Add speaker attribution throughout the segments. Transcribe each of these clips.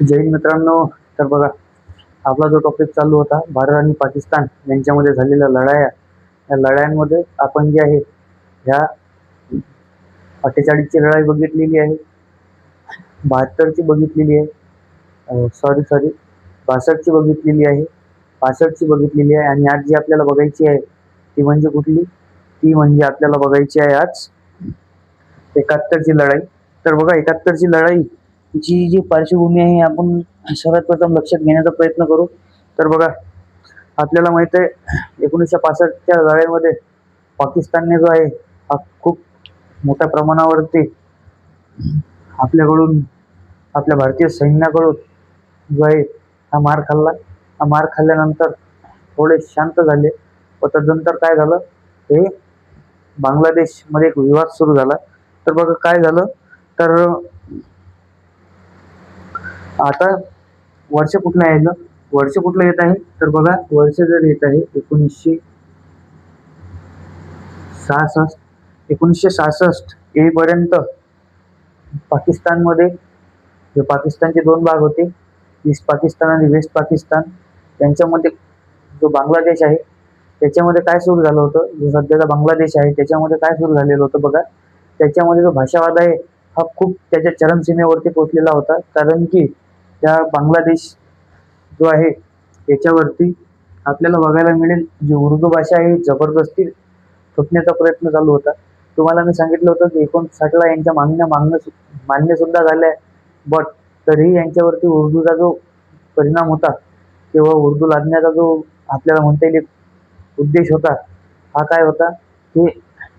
Speaker 1: जय हिंद मित्रांनो. तर बघा, आपला जो टॉपिक चालू होता भारत आणि पाकिस्तान यांच्यामध्ये झालेल्या लढाया, या लढायांमध्ये आपण जे आहे ह्या 48ची लढाई बघितलेली आहे, 72ची बघितलेली आहे, सॉरी 62ची बघितलेली आहे, 65ची बघितलेली आहे आणि आज जी आपल्याला बघायची आहे ती म्हणजे कुठली? ती म्हणजे आपल्याला बघायची आहे आज 71ची लढाई. तर बघा, 71ची लढाई ची जी पार्श्वभूमी आहे आपण सर्वात प्रथम लक्षात घेण्याचा प्रयत्न करू. तर बघा, आपल्याला माहित आहे 1965च्या लढाईमध्ये पाकिस्तानने जो आहे हा खूप मोठ्या प्रमाणावरती आपल्याकडून, आपल्या भारतीय सैन्याकडून जो आहे हा मार खाल्ला. हा मार खाल्ल्यानंतर थोडे शांत झाले व तदनंतर काय झालं, हे बांगलादेश मध्ये एक विवाद सुरू झाला. तर बघा काय झालं, तर आता वर्ष कुठलं यायचं, वर्ष कुठलं येत आहे, तर बघा वर्ष जर येत आहे 1966 येईपर्यंत पाकिस्तानमध्ये, जे पाकिस्तानचे दोन भाग होते, ईस्ट पाकिस्तान आणि वेस्ट पाकिस्तान, त्यांच्यामध्ये जो बांगलादेश आहे त्याच्यामध्ये काय सुरू झालं होतं, जो सध्याचा बांगलादेश आहे त्याच्यामध्ये काय सुरू झालेलं होतं बघा, त्याच्यामध्ये जो भाषावाद आहे हा खूप त्याच्या चरमसीमेवरती पोहोचलेला होता. कारण की त्या बांगलादेश जो आहे याच्यावरती आपल्याला बघायला मिळेल जी उर्दू भाषा आहे जबरदस्ती फुटण्याचा प्रयत्न चालू होता. तुम्हाला मी सांगितलं होतं की 59ला यांच्या मान्य सुद्धा झाल्या, बट तरीही यांच्यावरती उर्दूचा जो परिणाम होता किंवा उर्दू लादण्याचा जो आपल्याला म्हणता येईल उद्देश होता, हा काय होता की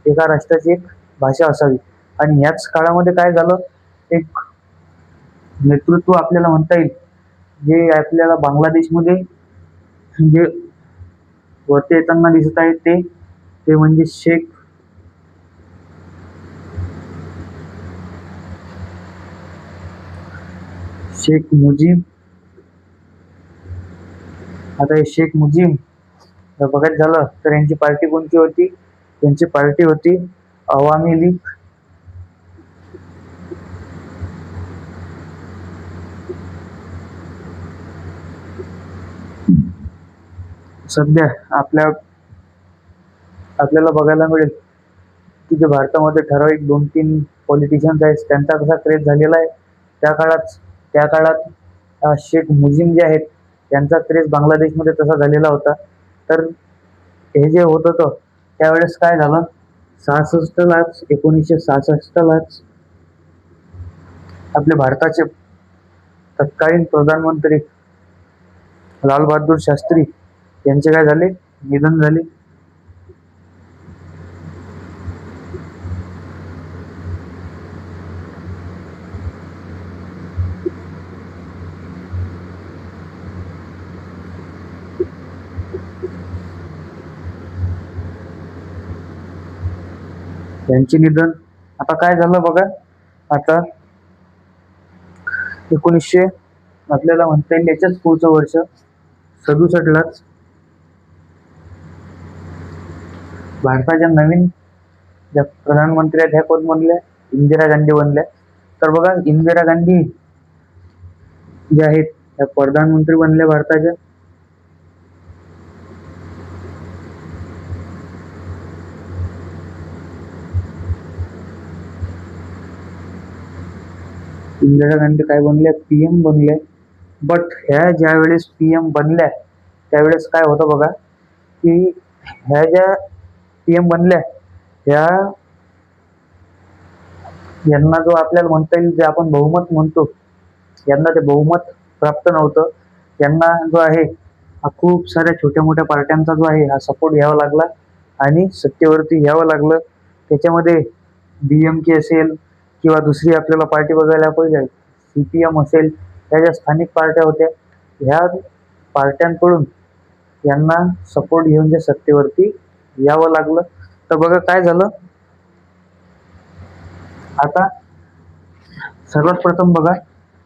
Speaker 1: एका राष्ट्राची एक भाषा असावी. आणि याच काळामध्ये काय झालं, एक नेतृत्व आपल्याला म्हणता येईल जे आपल्याला बांगलादेशमध्ये जे वरती येताना दिसत आहे ते म्हणजे शेख मुजीब. आता हे शेख मुजीब बघायचं झालं तर यांची पार्टी कोणती होती, यांची पार्टी होती अवामी लीग. सध्या आपल्याला बघायला मिळेल की जे भारतामध्ये ठराविक 2-3 पॉलिटिशियन्स आहेत त्यांचा कसा क्रेज झालेला आहे, त्या काळात शेख मुजीब जे आहेत त्यांचा क्रेज बांगलादेशमध्ये तसा झालेला होता. तर हे जे होत होतं त्यावेळेस काय झालं, 1966लाच आपले भारताचे तत्कालीन प्रधानमंत्री लाल बहादूर शास्त्री यांचे काय झाले, निधन झाले. त्यांचे निधन, आता काय झालं बघा, आता 1900 आपल्याला म्हणता येईल याच्याच पुढचं वर्ष 67लाच भारताच्या नवीन ज्या प्रधानमंत्री आहेत ह्या कोण बनल्या, इंदिरा गांधी बनल्या. तर बघा, इंदिरा गांधी ज्या आहेत त्या प्रधानमंत्री बनल्या भारताच्या. इंदिरा गांधी काय बनल्या, पीएम बनल्या. बट ह्या ज्या वेळेस पीएम बनल्या त्यावेळेस काय होतं बघा, की ह्या ज्या पीएम बनल्या ह्या यांना जो आपल्याला म्हणता येईल जे आपण बहुमत म्हणतो, यांना ते बहुमत प्राप्त नव्हतं. यांना जो आहे हा खूप साऱ्या छोट्या मोठ्या पार्ट्यांचा जो आहे हा सपोर्ट घ्यावा लागला आणि सत्तेवरती यावं लागलं. त्याच्यामध्ये BMK असेल किंवा दुसरी आपल्याला पार्टी बघायला पाहिजे CPM असेल, ह्या ज्या स्थानिक पार्ट्या होत्या ह्या पार्ट्यांकडून यांना सपोर्ट घेऊन जे सत्तेवरती यावं लागलं. तर बघा काय झालं, आता सर्वात प्रथम बघा,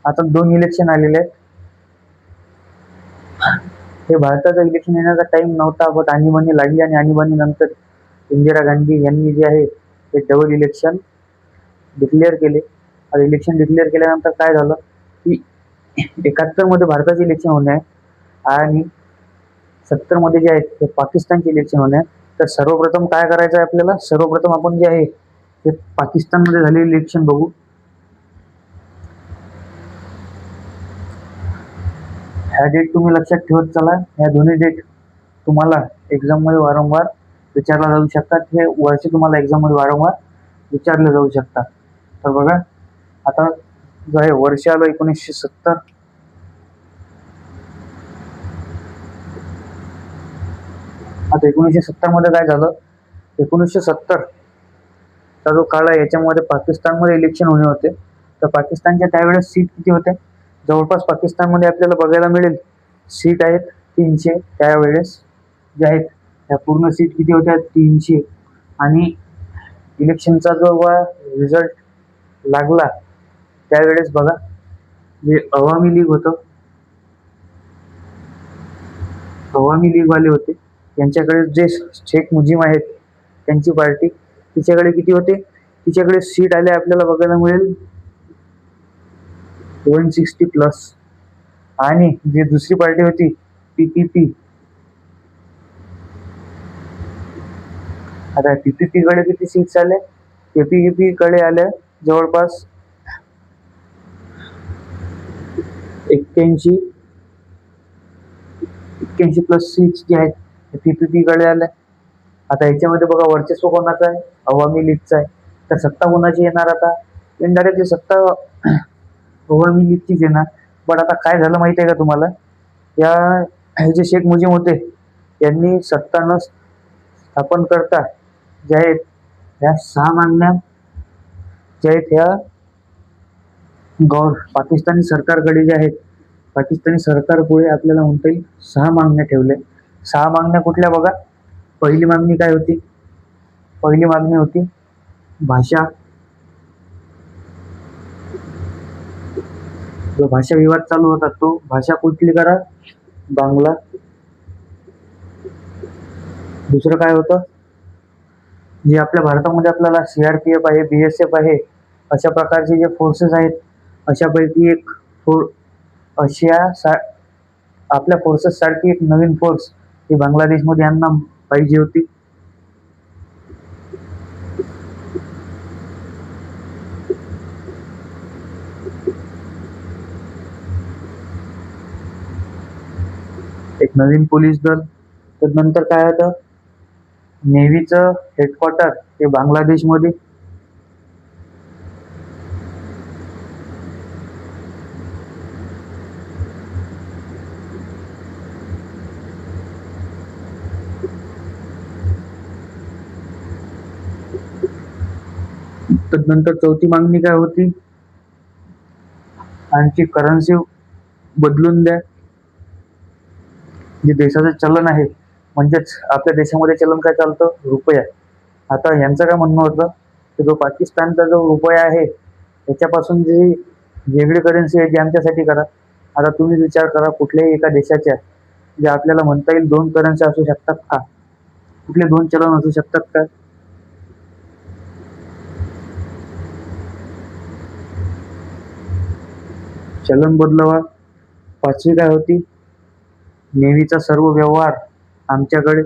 Speaker 1: आता 2 इलेक्शन आलेले आहेत. हे भारताचा इलेक्शन येण्याचा टाइम नव्हता, बट आणीबाणी लागली आणि आणीबाणी नंतर इंदिरा गांधी यांनी जे आहे ते डबल इलेक्शन डिक्लेअर केले. इलेक्शन डिक्लेअर केल्यानंतर काय झालं की 71 मध्ये भारताचे इलेक्शन होणे आहे आणि 70 मध्ये जे आहे ते पाकिस्तानचे इलेक्शन होणे आहे. तर सर्वप्रथम काय करायचं आहे आपल्याला, सर्वप्रथम आपण जे आहे ते पाकिस्तानमध्ये झालेले इलेक्शन बघू. ह्या डेट तुम्ही लक्षात ठेवत चला. ह्या दोन्ही डेट तुम्हाला एक्झाममध्ये वारंवार विचारला जाऊ शकतात. हे वर्ष तुम्हाला एक्झाममध्ये वारंवार विचारले जाऊ शकतात. तर बघा, आता जो आहे वर्ष आलं 1970. आता 1970 मध्ये काय झालं, 1970 चा जो काळ आहे याच्यामध्ये पाकिस्तानमध्ये इलेक्शन होणे होते. तर पाकिस्तानच्या त्यावेळेस सीट किती होते, जवळपास पाकिस्तानमध्ये आपल्याला बघायला मिळेल सीट आहेत 300 त्यावेळेस जे आहेत. त्या पूर्ण सीट किती होत्या, 300. आणि इलेक्शनचा जो रिझल्ट लागला त्यावेळेस बघा, जे अवामी लीग होतं, अवामी लीग वाले होते, त्यांच्याकडे जे शेख मुजीब आहेत त्यांची पार्टी, तिच्याकडे किती होते, तिच्याकडे सीट आले आपल्याला बघायला मिळेल 160+. आणि जी दुसरी पार्टी होती PPP, आता PPP कडे किती सीट्स आल्या, PPP कडे आल्या जवळपास 81+ सीट्स जे आहेत PPP कडे आल्या. आता याच्यामध्ये बघा वर्चस्व कोणाचं आहे, अवामी लीगचं आहे. तर सत्ता कोणाची येणार, आता इनडायरेक्टली सत्ता अवामी लीगचीच येणार. पण आता काय झालं माहिती आहे का तुम्हाला, हे जे शेख मुजीब होते यांनी सत्ता न स्थापन करता जे आहेत ह्या 6 मागण्या जे आहेत ह्या पाकिस्तानी सरकारकडे जे आहेत, पाकिस्तानी सरकारपुढे आपल्याला म्हणता येईल 6 मागण्या ठेवल्या. 6 मागण्या कुठल्या बघा. पहिली मागणी काय होती, पहिली मागणी होती भाषा. जो भाषा विवाद चालू होता तो भाषा कुठली करा, बांगला. दुसरं काय होतं, जे आपल्या भारतामध्ये आपल्याला CRPF आहे, BSF आहे, अशा प्रकारचे जे फोर्सेस आहेत, अशापैकी एक आपल्या फोर्सेस सारखी एक नवीन फोर्स ही बांगलादेशमध्ये यांना पाहिजे होती. एक नवीन पोलीस दल. तर नंतर काय होतं, नेव्हीचं हेडक्वार्टर हे बांगलादेशमध्ये. तर नंतर चौथी मागणी काय होती, आणखी करन्सी बदलून द्या. जे देशाचं चलन आहे, म्हणजेच आपल्या देशामध्ये चलन काय चालतं, रुपया. आता यांचं काय म्हणणं होतं की जो पाकिस्तानचा जो रुपया आहे त्याच्यापासून जी वेगळी करन्सी आहे ती आमच्यासाठी करा. आता तुम्ही विचार करा, कुठल्याही एका देशाच्या जे आपल्याला म्हणता येईल 2 करन्सी असू शकतात का, कुठले 2 चलन असू शकतात का, चलन बदलवा. पाचवी काय होती, नेव्हीचा सर्व व्यवहार आमच्याकडे.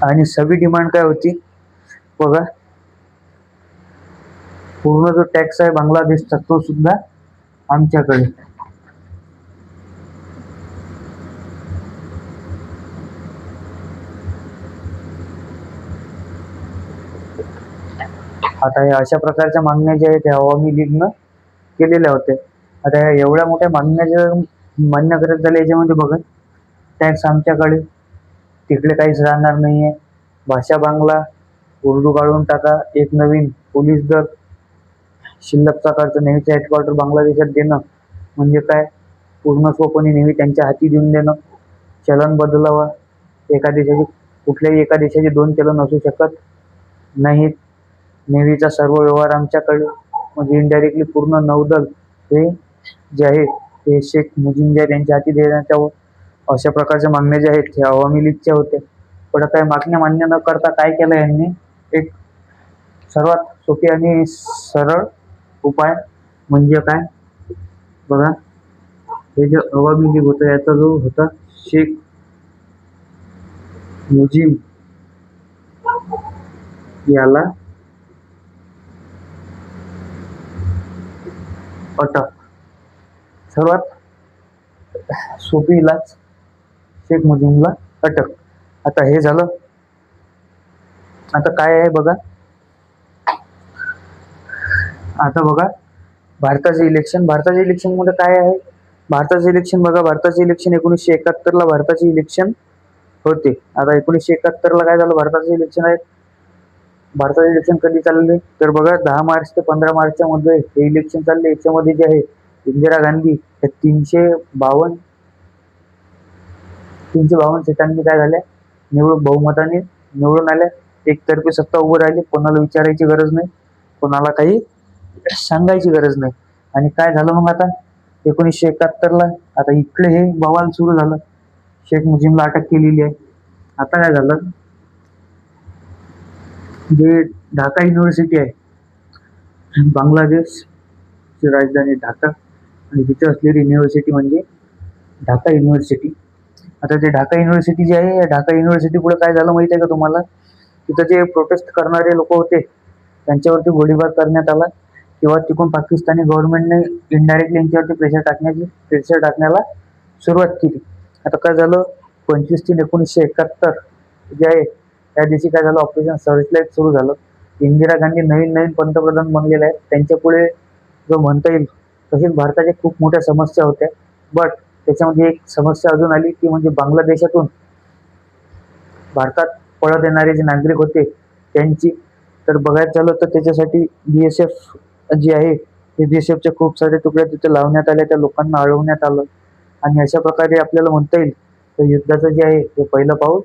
Speaker 1: आणि 6वी डिमांड काय होती बघा, पूर्ण जो टॅक्स आहे बांगलादेशचा तो सुद्धा आमच्याकडे. आता या अशा प्रकारच्या मागण्या ज्या आहेत त्या अवामी लीगनं केलेल्या होत्या. आता ह्या एवढ्या मोठ्या मागण्या ज्या मान्य करत झाल्या याच्यामध्ये बघा, टॅक्स आमच्याकडे, तिकडे काहीच राहणार नाहीये, भाषा बांगला, उर्दू काढून टाका, एक नवीन पोलीस दल, शिल्लकचा खर्च नेव्हीचे हेडक्वार्टर बांगलादेशात देणं, म्हणजे काय, पूर्णस्वपणे नेव्ही त्यांच्या हाती देऊन देणं. चलन बदलावा. कुठल्याही एका देशाचे 2 चलन असू शकत नाहीत. नेव्हीचा सर्व व्यवहार आमच्याकडे, म्हणजे इनडायरेक्टली पूर्ण नौदल हे जे आहे हे शेख मुजीब जे आहे त्यांच्या हाती देण्यात यावं, अशा प्रकारच्या मागण्या ज्या आहेत ह्या अवामी लीगच्या होत्या. पण आता या मागण्या मान्य न करता काय केलं यांनी, एक सर्वात सोपी आणि सरळ उपाय म्हणजे काय बघा, हे जे अवामी लीग होतं याचा जो होता शेख मुजीब याला अटक. सर्वात सोपी इलाज, शेख मुजीबला अटक. आता हे झालं. आता काय आहे बघा, आता बघा भारताचं इलेक्शन मध्ये काय आहे. भारताचं इलेक्शन बघा, भारताचं इलेक्शन 1971 भारताचे इलेक्शन होते. आता 1971 काय झालं, भारताचं इलेक्शन आहे. भारताचे इलेक्शन कधी चालले तर बघा 10 मार्च ते 15 मार्चच्या मध्ये हे इलेक्शन चालले. याच्यामध्ये जे आहे इंदिरा गांधी हे 352 सीटांनी काय झाल्या, बहुमताने निवडून आल्या. एकतर्फी सत्ता उभं राहिली. कोणाला विचारायची गरज नाही, कोणाला काही सांगायची गरज नाही. आणि काय झालं मग आता 1971 आता इकडे हे बवाल सुरू झालं. शेख मुजीबला अटक केलेली आहे. आता काय झालं, जे ढाका युनिव्हर्सिटी आहे, बांगलादेशची राजधानी ढाका, आणि तिथे असलेली युनिव्हर्सिटी म्हणजे ढाका युनिव्हर्सिटी. आता ते ढाका युनिव्हर्सिटी जी आहे, ढाका युनिव्हर्सिटी पुढे काय झालं माहिती आहे का तुम्हाला, तिथं जे प्रोटेस्ट करणारे लोक होते त्यांच्यावरती गोळीबार करण्यात आला, किंवा तिकडून पाकिस्तानी गव्हर्नमेंटने इनडायरेक्टली यांच्यावरती प्रेशर टाकण्याला सुरुवात केली. आता काय झालं, 25/3/1971 जे आहे त्या दिवशी काय झालं, ऑपरेशन सर्चलाइट सुरू झालं. इंदिरा गांधी नवीन पंतप्रधान बनलेले आहेत. त्यांच्या पुढे जो म्हणता येईल तसेच भारताच्या खूप मोठ्या समस्या होत्या. बट त्याच्यामध्ये एक समस्या अजून आली, ती म्हणजे बांगलादेशातून भारतात पळत येणारे जे नागरिक होते त्यांची. तर बघायचं झालं तर त्याच्यासाठी BSF जे आहे ते BSFचे खूप सारे तुकडे तिथे लावण्यात आले, त्या लोकांना अडवण्यात आलं. आणि अशा प्रकारे आपल्याला म्हणता येईल तर युद्धाचं जे आहे ते पहिलं पाऊल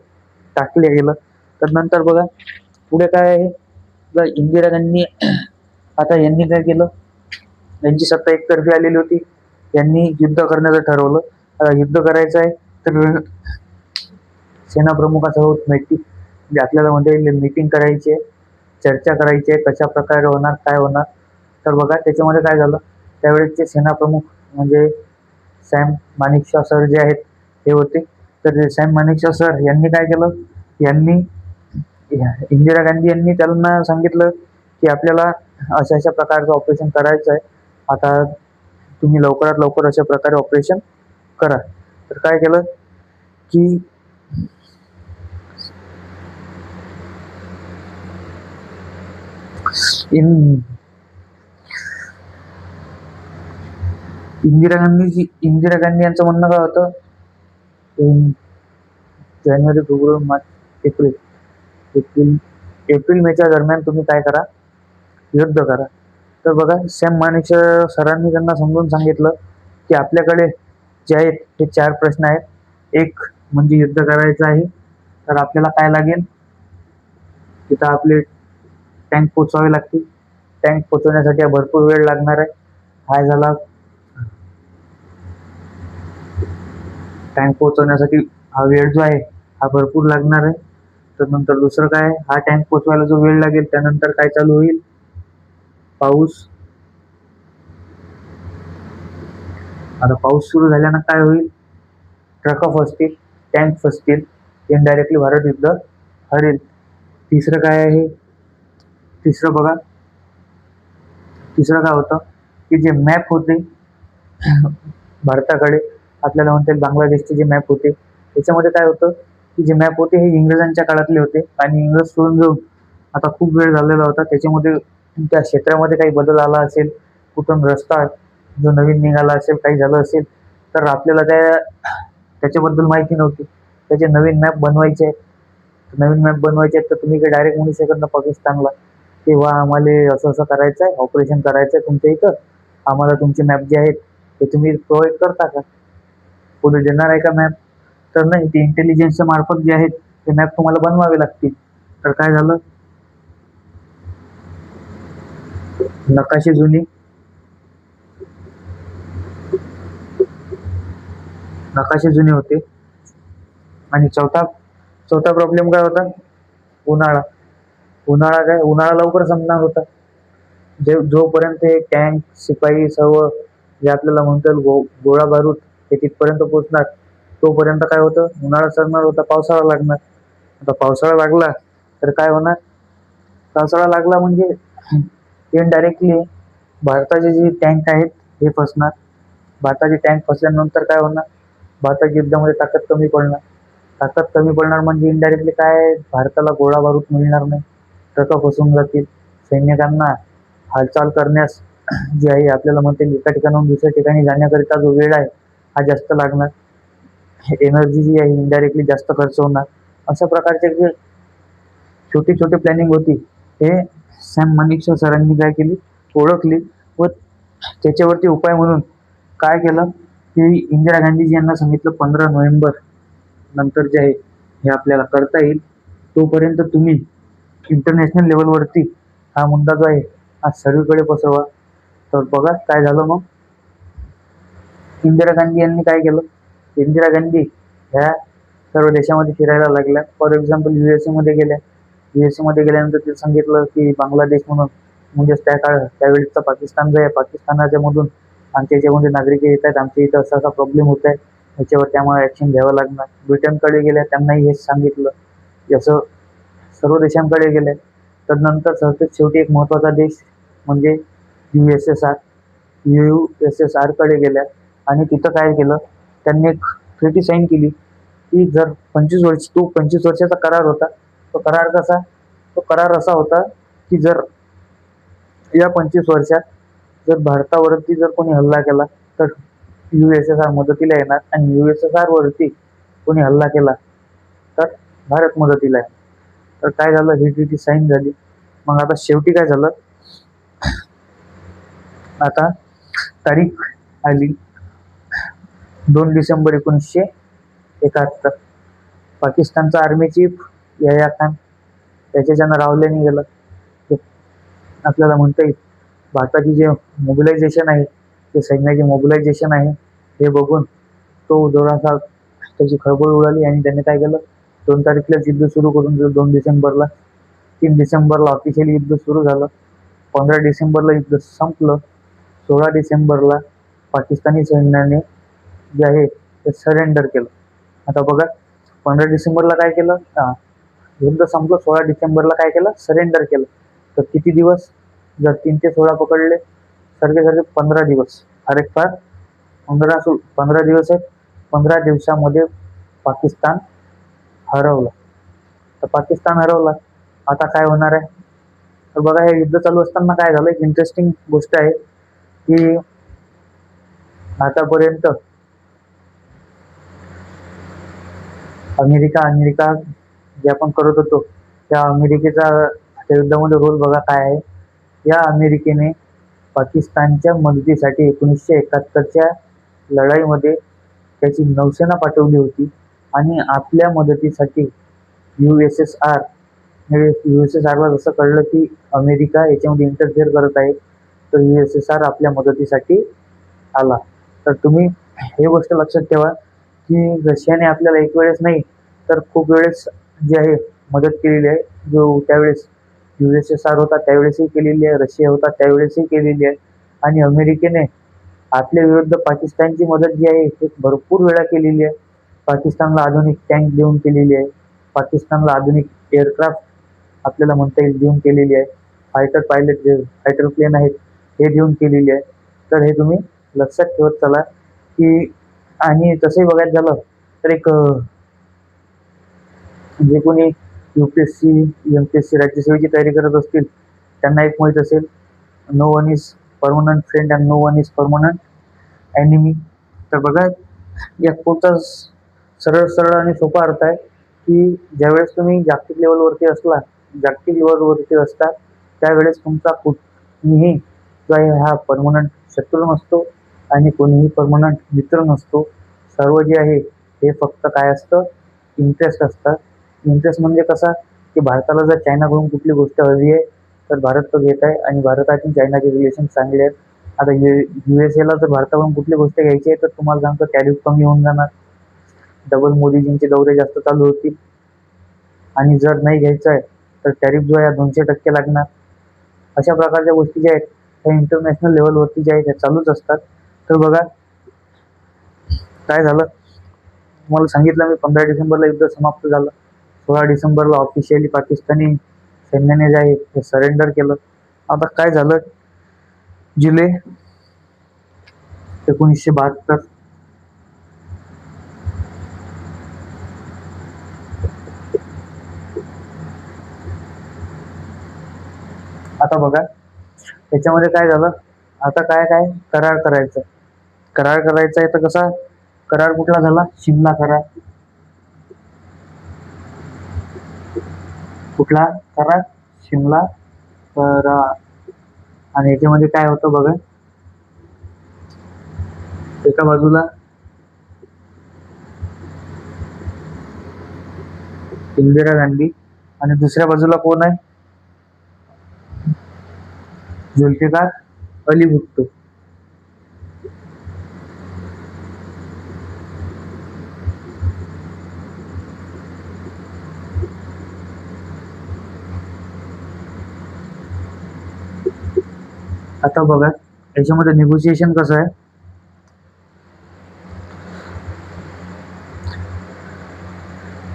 Speaker 1: टाकलं गेलं. तर नंतर बघा पुढे काय आहे, इंदिरा गांधी आता यांनी काय केलं, यांची सत्ता एकतर्फी आलेली होती. यांनी युद्ध करण्याचं ठरवलं. युद्ध करायचं आहे तर सेना प्रमुखासोबत म्हणजे आपल्याला म्हणता येईल मीटिंग करायची आहे, चर्चा करायची आहे, कशा प्रकारे होणार, काय होणार. तर बघा त्याच्यामध्ये काय झालं, त्यावेळेसचे सेना प्रमुख म्हणजे सॅम मानेकशॉ सर जे आहेत ते होते. तर सॅम मानेकशॉ सर यांनी काय केलं, यांनी इंदिरा गांधी यांनी त्यांना सांगितलं की आपल्याला अशा अशा प्रकारचं ऑपरेशन करायचं आहे, आता तुम्ही लवकरात लवकर अशा प्रकारे ऑपरेशन करा. तर काय केलं की इंदिरा गांधी यांचं म्हणणं काय होतं, जानेवारी, फेब्रुवारी, मार्च, एप्रिल मेच्या दरम्यान तुम्ही काय करा, युद्ध करा. तर बघा सॅम मानेकशॉ सरांनी त्यांना समजून सांगितलं की आपल्याकडे जे आहेत ते 4 प्रश्न आहेत. एक म्हणजे युद्ध करायचं आहे तर आपल्याला काय लागेल, तिथं आपले टँक पोचवावे लागतील. टँक पोचवण्यासाठी भरपूर वेळ लागणार आहे. हा झाला टँक पोहोचवण्यासाठी हा वेळ जो आहे हा भरपूर लागणार आहे. तर नंतर दुसरं काय, हा टँक पोचवायला जो वेळ लागेल त्यानंतर काय चालू होईल, पाऊस. आता पाऊस सुरू झाल्यानं काय होईल, ट्रक फसतील, टँक फसतील, इनडायरेक्टली भारत युद्ध हरेल. तिसरं काय आहे, तिसरं बघा, तिसरं काय होतं की जे मॅप होते भारताकडे, आपल्याला म्हणता येईल बांगलादेशचे जे मॅप होते त्याच्यामध्ये काय होतं की जे मॅप होते हे इंग्रजांच्या काळातले होते, आणि इंग्रज सोडून जाऊन आता खूप वेळ झालेला होता. त्याच्यामध्ये त्या क्षेत्रामध्ये काही बदल आला असेल, कुठून रस्ता जो नवीन निघाला असेल, काही झालं असेल तर आपल्याला त्याच्याबद्दल माहिती नव्हती. त्याचे नवीन मॅप बनवायचे आहेत. तर तुम्ही काही डायरेक्ट म्हणू शकत ना पाकिस्तानला तेव्हा आम्हाला असं असं करायचं आहे, ऑपरेशन करायचं आहे तुमच्या इथं, आम्हाला तुमचे मॅप जे आहेत ते तुम्ही प्रोव्हाइड करता का, कोणी देणार आहे का मॅप. तर नाही, ते इंटेलिजन्सच्या मार्फत जे आहेत ते मॅप तुम्हाला बनवावे लागतील. तर काय झालं, नकाशे जुनी नकाशे जुने होते. आणि चौथा चौथा प्रॉब्लेम काय होता? उन्हाळा. उन्हाळा लवकर संपणार होता. जोपर्यंत हे टँक, शिपाई सर्व जे आपल्याला म्हणता येईल गोळा बारूद हे तिथपर्यंत पोहोचणार, तोपर्यंत काय होतं? उन्हाळा सरणार होता, पावसाळा लागणार. आता पावसाळा लागला तर काय होणार? पावसाळा लागला म्हणजे इनडायरेक्टली भारताचे जे टँक आहेत हे फसणार. भारताचे टँक फसल्यानंतर काय होणार? भारताच्या युद्धामध्ये ताकद कमी पडणार. ताकद कमी पडणार म्हणजे इनडायरेक्टली काय? भारताला गोळा बारूद मिळणार नाही. ट्रक फसून जातील. सैनिकांना हालचाल करण्यास जे आहे आपल्याला म्हणता येईल एका ठिकाणाहून दुसऱ्या ठिकाणी जाण्याकरिता जो वेळ आहे हा जास्त लागणार. एनर्जी जी आहे इनडायरेक्टली जास्त खर्च होणार. अशा प्रकारचे जे छोटी छोटी प्लॅनिंग होती हे सॅम मनिकशॉ सरांनी काय केली? ओळखली व त्याच्यावरती उपाय म्हणून काय केलं की इंदिरा गांधीजी यांना सांगितलं 15 नोव्हेंबर नंतर जे आहे हे आपल्याला करता येईल, तोपर्यंत तुम्ही इंटरनॅशनल लेवलवरती हा मुद्दा जो आहे हा सर्वीकडे पसरवा. तर बघा काय झालं मग. इंदिरा गांधी यांनी काय केलं? इंदिरा गांधी ह्या सर्व देशामध्ये फिरायला लागल्या. फॉर एक्झाम्पल USA मध्ये गेल्या. USA मध्ये गेल्यानंतर ते सांगितलं की बांगलादेश म्हणून म्हणजेच त्यावेळेसचा पाकिस्तान जो आहे पाकिस्तानाच्या मधून आमच्या याच्यामध्ये नागरिक येत आहेत, आमच्या इथं असा असा प्रॉब्लेम होत आहे, याच्यावरती आम्हाला ऍक्शन घ्यावं लागणार. ब्रिटनकडे गेल्या, त्यांनाही हेच सांगितलं. जसं सर्व देशांकडे गेले. तर नंतर सर्वात शेवटी एक महत्त्वाचा देश म्हणजे USSR कडे गेल्या आणि तिथं काय केलं? त्यांनी एक ट्रिटी साईन केली की जर 25 वर्षाचा करार होता. तो करार कसा? तो करार असा होता की जर या 25 वर्षात जर भारतावरती जर कोणी हल्ला केला तर USSR मदतीला येणार आणि USSR वरती कोणी हल्ला केला तर भारत मदतीला येणार. तर काय झालं? ही ट्रिटी साईन झाली. मग आता शेवटी काय झालं? आता तारीख आली 2 डिसेंबर 1971. पाकिस्तानचा आर्मी चीफ याह्या खान त्याच्याच्यानं रावल्याने गेलं. आपल्याला म्हणता येईल भारताची जे मोबिलायझेशन आहे, ते सैन्याचे मोबिलायझेशन आहे, हे बघून तो जोराचा त्याची खळबळ उडाली आणि त्याने काय केलं? 2 तारखेलाच युद्ध सुरू करून दिलं. 2 डिसेंबरला. 3 डिसेंबरला ऑफिशियली युद्ध सुरू झालं. 15 डिसेंबरला युद्ध संपलं. 16 डिसेंबरला पाकिस्तानी सैन्याने जे आहे ते सरेंडर केलं. आता बघा 15 डिसेंबरला काय केलं? युद्ध संपलं. 16 डिसेंबरला काय केलं? सरेंडर केलं. तर किती दिवस? जर 3 ते 16 पकडले सारखे सारखे 15 दिवस. अरे फार 15 दिवस आहेत. 15 दिवसामध्ये पाकिस्तान हरवलं. तर पाकिस्तान हरवला. आता काय होणार आहे? तर बघा हे युद्ध चालू असताना काय झालं? एक इंटरेस्टिंग गोष्ट आहे की आतापर्यंत अमेरिका जे आपण करत होतो त्या अमेरिकेचा त्या युद्धामध्ये रोल बघा काय आहे. या अमेरिकेने पाकिस्तानच्या मदतीसाठी 1971च्या लढाईमध्ये त्याची नौसेना पाठवली होती आणि आपल्या मदतीसाठी USSR USSRला जसं कळलं की अमेरिका याच्यामध्ये इंटरफेअर करत आहे, तर USSR आपल्या मदतीसाठी आला. तर तुम्ही हे गोष्ट लक्षात ठेवा की रशियाने आपल्याला एक वेळेस नाही तर खूप वेळेस जे आहे मदत केलेली आहे. जो त्यावेळेस USSR होता त्यावेळेसही केलेली आहे, रशिया होता त्यावेळेसही केलेली आहे आणि अमेरिकेने आपल्या विरुद्ध पाकिस्तानची मदत जी आहे ती भरपूर वेळा केलेली आहे. पाकिस्तानला आधुनिक टँक देऊन केलेली आहे. पाकिस्तानला आधुनिक एअरक्राफ्ट आपल्याला म्हणता येईल देऊन केलेली आहे. फायटर प्लेन आहेत हे देऊन केलेली आहे. तर हे तुम्ही लक्षात ठेवत चला की आणि तसंही बघायचं झालं तर एक जे कोणी UPSC MPSC राज्यसेवेची तयारी करत असतील त्यांना एक माहीत असेल, no one is permanent friend and no one is permanent enemy. तर बघा या कोटचा सरळ सरळ आणि सोपा अर्थ आहे की ज्यावेळेस तुम्ही जागतिक लेवलवरती असता त्यावेळेस तुमचा कुठलीही जो आहे हा परमनंट शत्रू नसतो आणि कोणीही परमनंट मित्र नसतो. सर्व जे आहे हे फक्त काय असतं? इंटरेस्ट असतात. इंटरेस्ट म्हणजे कसा की भारताला जर चायनाकडून कुठली गोष्ट हवी आहे तर भारत तो घेत आहे आणि भारतातील चायनाचे रिलेशन चांगले आहेत. आता USA ला जर भारताकडून कुठली गोष्ट घ्यायची आहे तर तुम्हाला सांगतो टॅरिफ कमी होऊन जाणार. डबल मोदीजींचे दौरे जास्त चालू होतील. आणि जर नाही घ्यायचं आहे तर टॅरिफ जो आहे 200% लागणार. अशा प्रकारच्या गोष्टी ज्या आहेत त्या इंटरनॅशनल लेवलवरती ज्या आहेत त्या चालूच असतात. तर बघा काय झालं, तुम्हाला सांगितलं मी 15 डिसेंबरला युद्ध समाप्त झालं. 16 डिसेंबरला ऑफिशियली पाकिस्तानी सैन्याने जे आहे ते सरेंडर केलं. आता काय झालं, जुलै 1972 आता बघा त्याच्यामध्ये काय झालं, आता काय काय करार करायचं. करार करायचा आहे तर कसा करार कुठला झाला, शिमला करार. कुठला करार, शिमला करार. आणि याच्यामध्ये काय होतं बघा, एका बाजूला इंदिरा गांधी आणि दुसऱ्या बाजूला कोण आहे, जुल्फिकार अली भुट्टो. आता बघा याच्यामध्ये निगोशिएशन कसं आहे,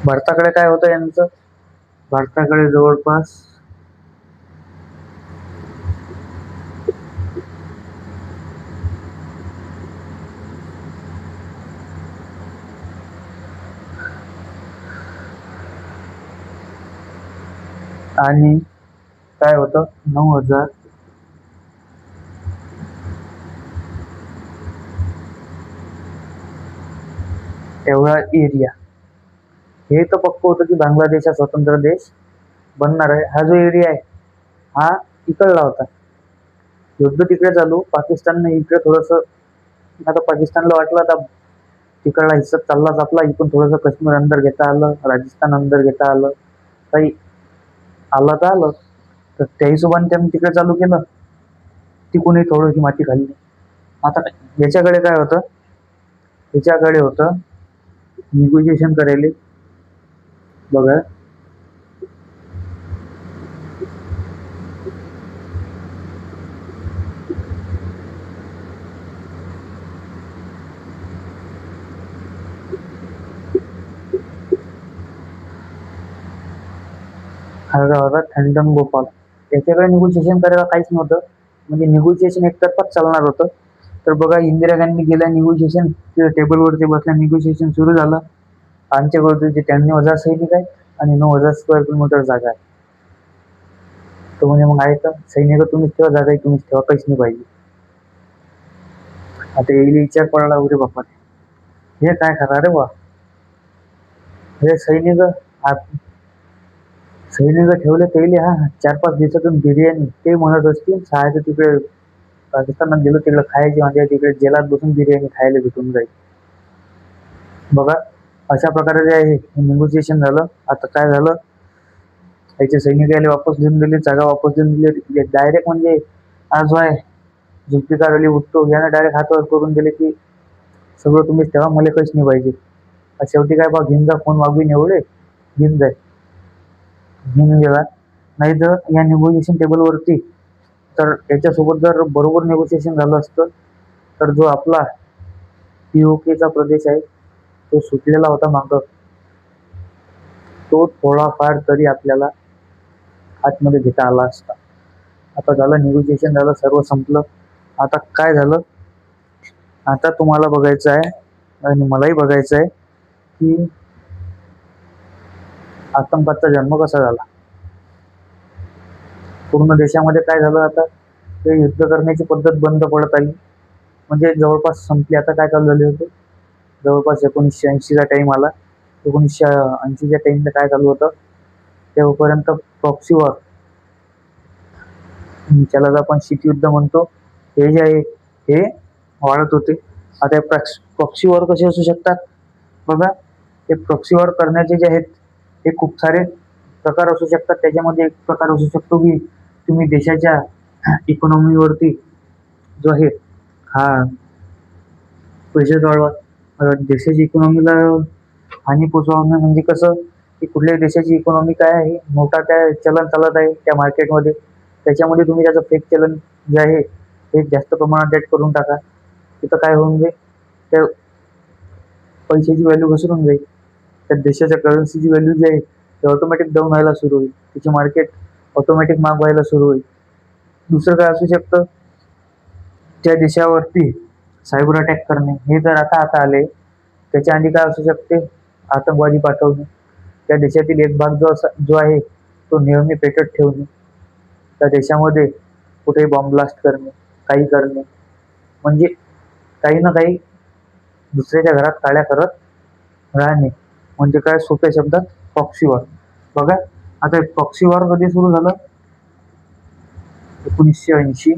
Speaker 1: भारताकडे काय होतं यांचं, भारताकडे जवळपास आणि काय होतं 9,000 एवढा एरिया. हे तर पक्क होतं की बांगलादेश हा स्वतंत्र देश बनणार आहे. हा जो एरिया आहे हा इकडला होता. युद्ध तिकडे चालू, पाकिस्तानने इकडे थोडस, आता पाकिस्तानला वाटलं आता तिकडला हिस्सा चाललाच आपला, इकडून थोडंसं काश्मीर अंदर घेता आलं, राजस्थान अंदर घेता आलं, काही आलं तर आलं. तर त्या हिशोबाने त्यांनी तिकडे चालू केलं, तिकडूनही थोडीशी माती खाल्ली. आता याच्याकडे काय होतं, याच्याकडे होतं निगोशिएशन करायला. बघा हा होता थंडम गोपाल. त्याच्याकडे निगोशिएशन करायला काहीच नव्हतं, म्हणजे निगोशिएशन एकतर्फाच चालणार होतं. तर बघा इंदिरा गांधी गेल्या निगोशिएशन टेबलवरती बसल्या, निगोशिएशन सुरू झालं. आमच्याकडे जे 93,000 सैनिक आहे आणि 9,000 स्क्वेअर किलोमीटर जागा आहे. तो म्हणजे मग आहे का सैनिक तुम्हीच ठेवा, जागा तुम्हीच ठेवा, काहीच नाही पाहिजे. आता येईल विचार पडला, उरे बाप्पा हे काय करा रे वा, हे सैनिक सैनिक ठेवले पहिले, हा 4-5 दिवसातून बिर्याणी ते म्हणत असतील, सहायचं तिकडे पाकिस्तानात गेलो तिकडे खायची म्हणजे तिकडे जेलात बसून बिर्याणी खायला भेटून जाईल. बघा अशा प्रकारे जे आहे निगोशिएशन झालं. आता काय झालं, याचे सैनिकाला वापस देऊन दिले, जागा वापस देऊन दिली डायरेक्ट. म्हणजे आज जो आहे जुल्फिकार अली भुट्टो याने डायरेक्ट हातवर करून दिले की सगळं तुम्हीच ठेवा, मला काहीच नाही पाहिजे. शेवटी काय बा घेऊन जा, फोन मागून एवढे घेऊन जाय, घेऊन गेला. नाही तर या निगोशिएशन टेबलवरती तर याच्यासोबत जर बरोबर निगोशिएशन झालं असतं तर जो आपला पीओकेचा प्रदेश आहे तो सुटलेला होता मागं, तो थोडाफार तरी आपल्याला आतमध्ये घेता आला असता. आता झालं निगोशिएशन झालं, सर्व संपलं. आता काय झालं, आता तुम्हाला बघायचं आहे आणि मलाही बघायचं आहे की आतंकवादचा जन्म कसा झाला. पूर्ण देशामध्ये काय झालं, आता ते युद्ध करण्याची पद्धत बंद पडत आली, म्हणजे जवळपास संपली. आता काय चालू झाले होते, जवळपास 1980चा टाइम आला. 1980च्या टाइमला काय चालू होतं, तेव्हापर्यंत प्रॉक्सी वॉर, ज्याला आपण शीतयुद्ध म्हणतो, हे जे आहे हे वाढत होते. आता प्रॉक्सी वॉर कसे असू शकतात बघा, ते प्रॉक्सी वॉर करण्याचे जे आहेत हे खूप सारे प्रकार असू शकतात. त्याच्यामध्ये एक प्रकार असू शकतो की तुम्ही देशाच्या इकॉनॉमीवरती जो आहे हा प्रेशर वाढवा. देशाची इकॉनॉमीला हानी पोचवणं म्हणजे कसं, की कुठल्याही देशाची इकॉनॉमी काय आहे, मोठा काय चलन चालत आहे त्या मार्केटमध्ये, त्याच्यामध्ये तुम्ही त्याचं फेक चलन जे आहे ते जास्त प्रमाणात ॲड करून टाका. तिथं काय होऊन जाईल, त्या पैशाची व्हॅल्यू घसरून जाईल. त्या देशाच्या करन्सीची व्हॅल्यू जी आहे ती ऑटोमॅटिक डाऊन व्हायला सुरू होईल. तिची मार्केट ऑटोमॅटिक महाग व्हायला सुरू होईल. दुसरं काय असू शकतं, त्या देशावरती सायबर अटॅक करणे. हे जर आता आले, त्याच्या आधी काय असू शकते, आतंकवादी पाठवणे. त्या देशातील एक भाग जो आहे तो नेहमी पेटत ठेवणे. त्या देशामध्ये कुठेही बॉम्ब ब्लास्ट करणे, काही करणे. म्हणजे काही ना काही दुसऱ्याच्या घरात काड्या करत राहणे. म्हणजे काय, सोप्या शब्दात प्रॉक्सी वॉर. बघा, आता प्रॉक्सी वॉर कधी सुरू झालं? 1980.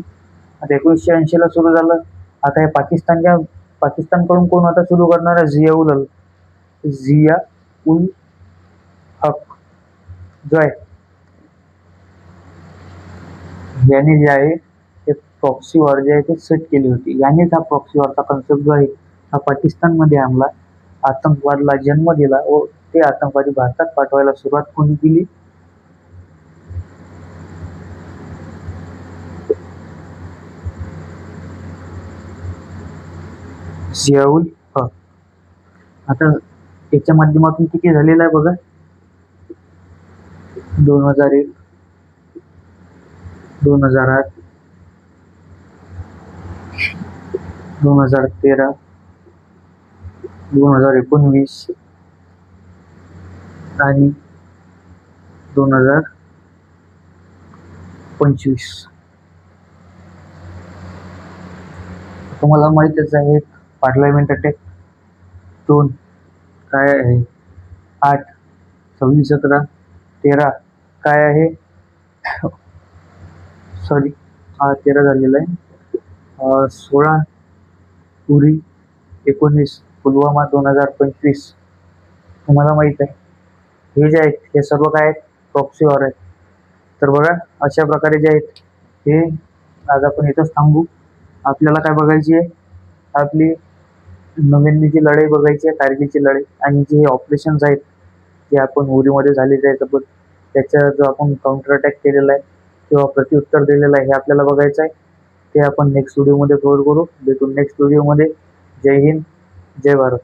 Speaker 1: आता 1980 ला सुरू झालं. आता हे पाकिस्तानकडून कोण आता सुरू करणार आहे? झिया उल हक जो आहे, याने जे आहे ते प्रॉक्सी वॉर जे आहे ते सेट केली होती. यानेच हा प्रॉक्सी वॉरचा कन्सेप्ट जो आहे हा पाकिस्तानमध्ये आणला, आतंकवादला जन्म दिला व ते आतंकवादी भारतात पाठवायला सुरुवात कोणी केली? जियाउल हक. आता त्याच्या माध्यमातून किती झालेलं आहे बघा, 2001, 2008, 2013, 2019 आणि 2025. तुम्हाला माहितच आहे, पार्लमेंट अटॅक 2 काय आहे, 8, 26, 17, 13 काय आहे, सॉरी 13 झालेलं आहे, 16 उरी, 19 पुलवामा, 2025. तुम्हाला माहित आहे, हे जे आहेत हे सर्व काय आहेत, प्रॉक्सी वॉर आहेत. तर बघा, अशा प्रकारे जे आहेत हे आज आपण इथंच थांबू. आपल्याला काय बघायची आहे, आपली नवीनची लढाई बघायची आहे, कारगिलची लढाई. आणि जे ऑपरेशन्स आहेत जे आपण उरीमध्ये झालेले आहेत, पण त्याचा जो आपण काउंटर अटॅक केलेला आहे किंवा प्रत्युत्तर दिलेलं आहे, हे आपल्याला बघायचं आहे. ते आपण नेक्स्ट व्हिडिओमध्ये कव्हर करू. भेटून नेक्स्ट व्हिडिओमध्ये. जय हिंद, जय भारत.